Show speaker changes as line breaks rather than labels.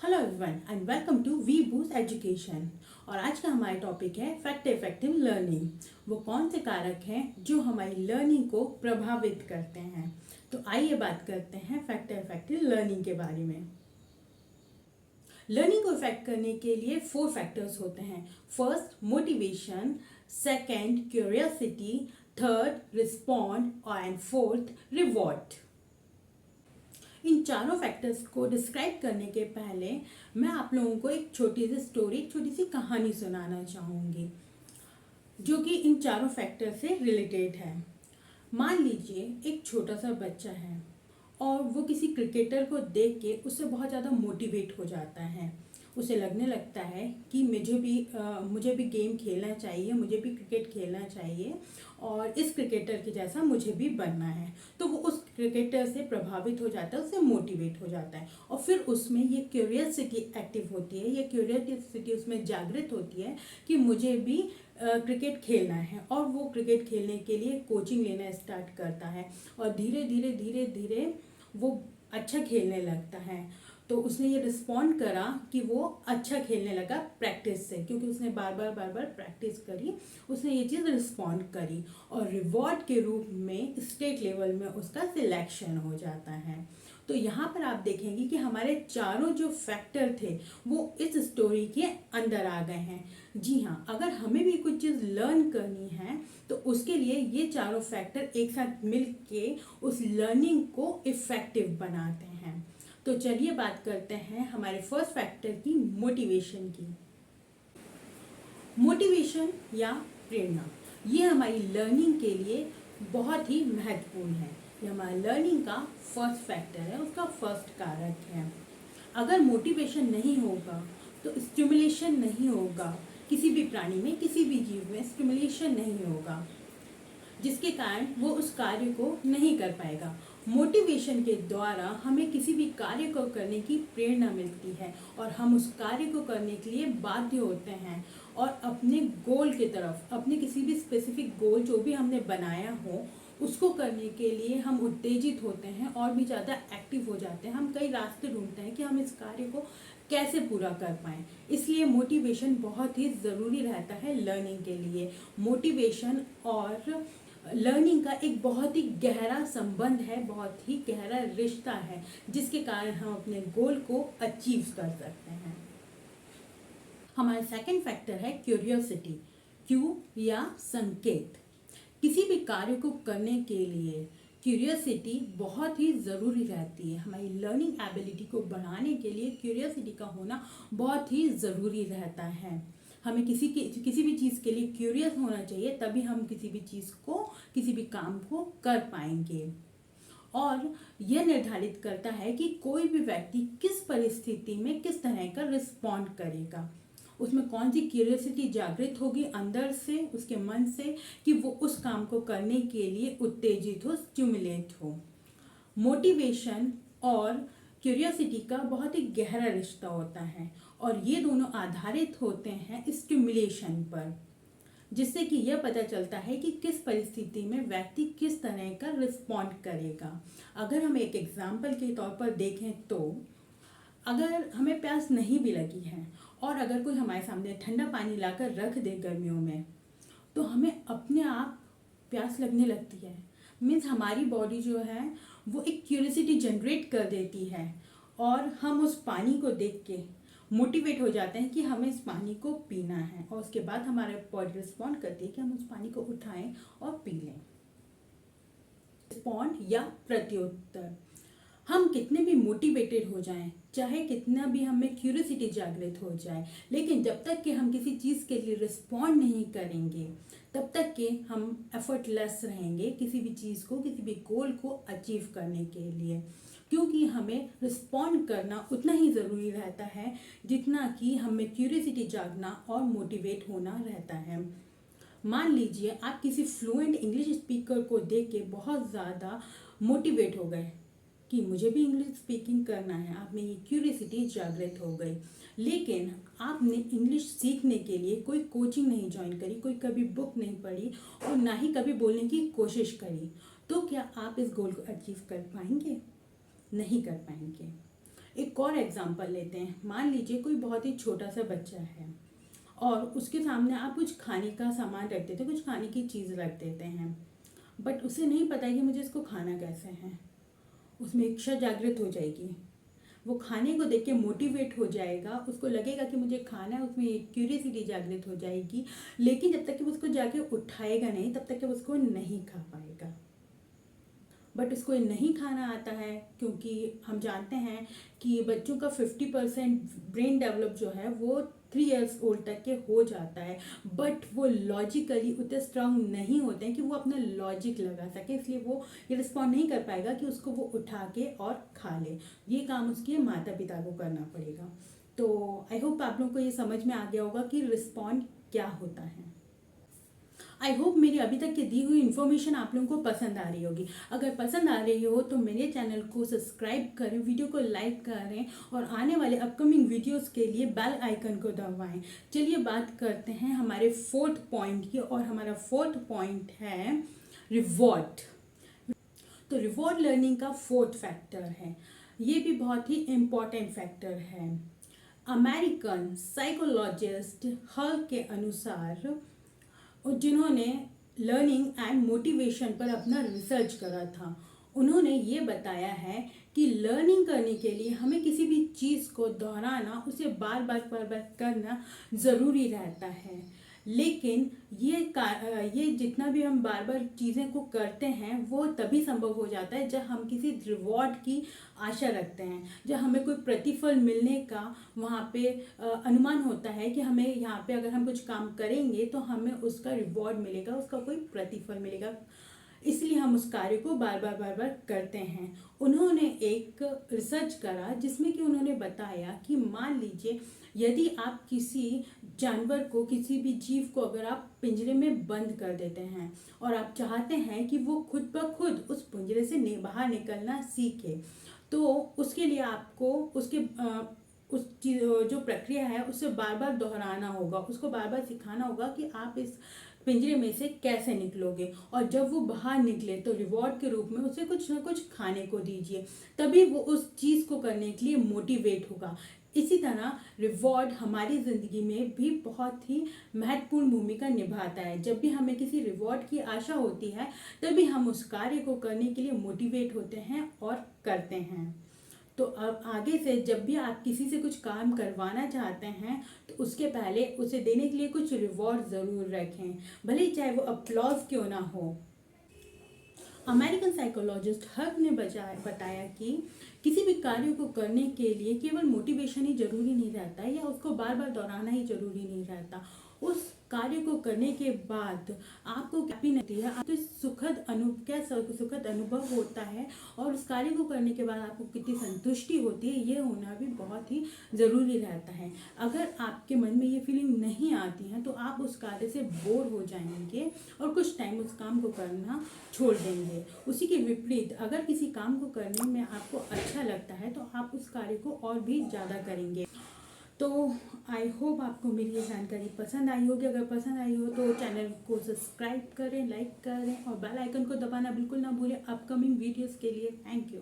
Hello everyone and welcome to We Boost Education. और आज का हमारा टॉपिक है फैक्ट इफेक्टिव लर्निंग। वो कौन से कारक हैं जो हमारी लर्निंग को प्रभावित करते हैं। तो आइए बात करते हैं फैक्ट इफेक्टिव लर्निंग के बारे में। लर्निंग को इफेक्ट करने के लिए 4 फैक्टर्स होते हैं। First motivation, second curiosity, third respond and fourth reward. इन चारों फैक्टर्स को डिस्क्राइब करने के पहले मैं आप लोगों को एक छोटी सी स्टोरी, एक छोटी सी कहानी सुनाना चाहूँगी जो कि इन चारों फैक्टर से रिलेटेड है। मान लीजिए एक छोटा सा बच्चा है और वो किसी क्रिकेटर को देख के उससे बहुत ज़्यादा मोटिवेट हो जाता है। उसे लगने लगता है कि मुझे भी गेम खेलना चाहिए, मुझे भी क्रिकेट खेलना चाहिए और इस क्रिकेटर के जैसा मुझे भी बनना है। तो वो उस क्रिकेटर से प्रभावित हो जाता है, उससे मोटिवेट हो जाता है और फिर उसमें ये क्यूरियोसिटी एक्टिव होती है, ये क्यूरियोसिटी उसमें जागृत होती है कि मुझे भी क्रिकेट खेलना है। और वो क्रिकेट खेलने के लिए कोचिंग लेना स्टार्ट करता है और धीरे धीरे धीरे धीरे वो अच्छा खेलने लगता है। तो उसने ये रिस्पॉन्ड करा कि वो अच्छा खेलने लगा प्रैक्टिस से, क्योंकि उसने बार बार प्रैक्टिस करी, उसने ये चीज़ रिस्पॉन्ड करी और रिवॉर्ड के रूप में स्टेट लेवल में उसका सिलेक्शन हो जाता है। तो यहाँ पर आप देखेंगे कि हमारे चारों जो फैक्टर थे वो इस स्टोरी के अंदर आ गए हैं। जी हाँ, अगर हमें भी कुछ चीज़ लर्न करनी है तो उसके लिए ये चारों फैक्टर एक साथ मिल के उस लर्निंग को इफ़ेक्टिव बनाते हैं। तो चलिए बात करते हैं हमारे फर्स्ट फैक्टर की, मोटिवेशन की। मोटिवेशन या प्रेरणा ये हमारी लर्निंग के लिए बहुत ही महत्वपूर्ण है। ये हमारा लर्निंग का फर्स्ट फैक्टर है, उसका फर्स्ट कारक है। अगर मोटिवेशन नहीं होगा तो स्टिमुलेशन नहीं होगा, किसी भी प्राणी में, किसी भी जीव में स्टिमुलेशन नहीं होगा, जिसके कारण वो उस कार्य को नहीं कर पाएगा। मोटिवेशन के द्वारा हमें किसी भी कार्य को करने की प्रेरणा मिलती है और हम उस कार्य को करने के लिए बाध्य होते हैं और अपने गोल की तरफ, अपने किसी भी स्पेसिफिक गोल जो भी हमने बनाया हो उसको करने के लिए हम उत्तेजित होते हैं और भी ज़्यादा एक्टिव हो जाते हैं। हम कई रास्ते ढूंढते हैं कि हम इस कार्य को कैसे पूरा कर पाएँ। इसलिए मोटिवेशन बहुत ही ज़रूरी रहता है लर्निंग के लिए। मोटिवेशन और लर्निंग का एक बहुत ही गहरा संबंध है, बहुत ही गहरा रिश्ता है, जिसके कारण हम अपने गोल को अचीव कर सकते हैं। हमारा सेकंड फैक्टर है क्यूरियोसिटी, क्यू या संकेत। किसी भी कार्य को करने के लिए क्यूरियोसिटी बहुत ही ज़रूरी रहती है। हमारी लर्निंग एबिलिटी को बढ़ाने के लिए क्यूरियोसिटी का होना बहुत ही ज़रूरी रहता है। हमें किसी भी चीज़ के लिए क्यूरियस होना चाहिए, तभी हम किसी भी चीज़ को, किसी भी काम को कर पाएंगे। और यह निर्धारित करता है कि कोई भी व्यक्ति किस परिस्थिति में किस तरह का रिस्पॉन्ड करेगा, उसमें कौन सी क्यूरियोसिटी जागृत होगी अंदर से, उसके मन से, कि वो उस काम को करने के लिए उत्तेजित हो, स्टिमुलेट हो। मोटिवेशन और क्यूरियोसिटी का बहुत ही गहरा रिश्ता होता है और ये दोनों आधारित होते हैं स्टिमुलेशन पर, जिससे कि यह पता चलता है कि किस परिस्थिति में व्यक्ति किस तरह का रिस्पॉन्ड करेगा। अगर हम एक एग्जाम्पल के तौर पर देखें तो अगर हमें प्यास नहीं भी लगी है और अगर कोई हमारे सामने ठंडा पानी लाकर रख दे गर्मियों में, तो हमें अपने आप प्यास लगने लगती है। मीन्स हमारी बॉडी जो है वो एक क्यूरियोसिटी जनरेट कर देती है और हम उस पानी को देख के मोटिवेट हो जाते हैं कि हमें इस पानी को पीना है और उसके बाद हमारा बॉडी रिस्पॉन्ड करती है कि हम उस पानी को उठाएं और पी लें। रिस्पॉन्ड या प्रत्युत्तर, हम कितने भी मोटिवेटेड हो जाएं, चाहे कितना भी हमें क्यूरियोसिटी जागृत हो जाए, लेकिन जब तक कि हम किसी चीज़ के लिए रिस्पॉन्ड नहीं करेंगे तब तक कि हम एफर्टलेस रहेंगे किसी भी चीज़ को, किसी भी गोल को अचीव करने के लिए। क्योंकि हमें रिस्पॉन्ड करना उतना ही ज़रूरी रहता है जितना कि हमें क्यूरियोसिटी जागना और मोटिवेट होना रहता है। मान लीजिए आप किसी फ्लुएंट इंग्लिश स्पीकर को देख के बहुत ज़्यादा मोटिवेट हो गए कि मुझे भी इंग्लिश स्पीकिंग करना है, आप में ये क्यूरियोसिटी जागृत हो गई, लेकिन आपने इंग्लिश सीखने के लिए कोई कोचिंग नहीं ज्वाइन करी, कोई कभी बुक नहीं पढ़ी और ना ही कभी बोलने की कोशिश करी, तो क्या आप इस गोल को अचीव कर पाएंगे? नहीं कर पाएंगे। एक और एग्जांपल लेते हैं। मान लीजिए कोई बहुत ही छोटा सा बच्चा है और उसके सामने आप कुछ खाने का सामान रख देते हैं, कुछ खाने की चीज़ रख देते हैं, बट उसे नहीं पता है कि मुझे इसको खाना कैसे है। उसमें इच्छा जागृत हो जाएगी, वो खाने को देख के मोटिवेट हो जाएगा, उसको लगेगा कि मुझे खाना है, उसमें एक क्यूरियसिटी जागृत हो जाएगी। लेकिन जब तक कि उसको जाके उठाएगा नहीं तब तक कि उसको नहीं खा पाएगा। बट उसको ये नहीं खाना आता है, क्योंकि हम जानते हैं कि बच्चों का 50% ब्रेन डेवलप जो है वो 3 इयर्स ओल्ड तक के हो जाता है, बट वो लॉजिकली उतने स्ट्रांग नहीं होते हैं कि वो अपना लॉजिक लगा सके, इसलिए वो ये रिस्पॉन्ड नहीं कर पाएगा कि उसको वो उठा के और खा ले। ये काम उसके माता पिता को करना पड़ेगा। तो आई होप आप लोगों को ये समझ में आ गया होगा कि रिस्पॉन्ड क्या होता है। आई होप मेरी अभी तक की दी हुई इन्फॉर्मेशन आप लोगों को पसंद आ रही होगी। अगर पसंद आ रही हो तो मेरे चैनल को सब्सक्राइब करें, वीडियो को लाइक करें और आने वाले अपकमिंग वीडियोस के लिए बेल आइकन को दबाएं। चलिए बात करते हैं हमारे 4th पॉइंट की, और हमारा 4th पॉइंट है रिवॉर्ड। तो रिवॉर्ड लर्निंग का 4th फैक्टर है, ये भी बहुत ही इम्पॉर्टेंट फैक्टर है। अमेरिकन साइकोलॉजिस्ट हल के अनुसार, जिन्होंने लर्निंग एंड मोटिवेशन पर अपना रिसर्च करा था, उन्होंने ये बताया है कि लर्निंग करने के लिए हमें किसी भी चीज़ को दोहराना, उसे बार बार करना ज़रूरी रहता है। लेकिन ये जितना भी हम बार बार चीज़ें को करते हैं वो तभी संभव हो जाता है जब हम किसी रिवॉर्ड की आशा रखते हैं, जब हमें कोई प्रतिफल मिलने का वहाँ पे अनुमान होता है कि हमें यहाँ पे अगर हम कुछ काम करेंगे तो हमें उसका रिवॉर्ड मिलेगा, उसका कोई प्रतिफल मिलेगा, इसलिए हम उस कार्य को बार बार करते हैं। उन्होंने एक रिसर्च करा जिसमें कि उन्होंने बताया कि मान लीजिए यदि आप किसी जानवर को, किसी भी जीव को अगर आप पिंजरे में बंद कर देते हैं और आप चाहते हैं कि वो खुद ब खुद उस पिंजरे से बाहर निकलना सीखे, तो उसके लिए आपको उसके उस चीज जो प्रक्रिया है उसे बार बार दोहराना होगा, उसको बार बार सिखाना होगा कि आप इस पिंजरे में से कैसे निकलोगे। और जब वो बाहर निकले तो रिवॉर्ड के रूप में उसे कुछ ना कुछ खाने को दीजिए, तभी वो उस चीज़ को करने के लिए मोटिवेट होगा। इसी तरह रिवॉर्ड हमारी ज़िंदगी में भी बहुत ही महत्वपूर्ण भूमिका निभाता है। जब भी हमें किसी रिवॉर्ड की आशा होती है तभी हम उस कार्य को करने के लिए मोटिवेट होते हैं और करते हैं। तो अब आगे से जब भी आप किसी से कुछ काम करवाना चाहते हैं तो उसके पहले उसे देने के लिए कुछ रिवॉर्ड ज़रूर रखें, भले ही चाहे वो अप्लॉज क्यों ना हो। अमेरिकन साइकोलॉजिस्ट हर्क ने बताया कि किसी भी कार्य को करने के लिए केवल मोटिवेशन ही जरूरी नहीं रहता है, या उसको बार बार दोहराना ही जरूरी नहीं रहता। उस कार्य को करने के बाद आपको हैप्पीनेस है, आपको सुखद अनुभव होता है, और उस कार्य को करने के बाद आपको कितनी संतुष्टि होती है, ये होना भी बहुत ही ज़रूरी रहता है। अगर आपके मन में ये फीलिंग नहीं आती है तो आप उस कार्य से बोर हो जाएंगे और कुछ टाइम उस काम को करना छोड़ देंगे। उसी के विपरीत अगर किसी काम को करने में आपको अच्छा लगता है तो आप उस कार्य को और भी ज़्यादा करेंगे। तो आई होप आपको मेरी ये जानकारी पसंद आई होगी। अगर पसंद आई हो तो चैनल को सब्सक्राइब करें, लाइक करें और बेल आइकन को दबाना बिल्कुल ना भूलें अपकमिंग वीडियोस के लिए। Thank you.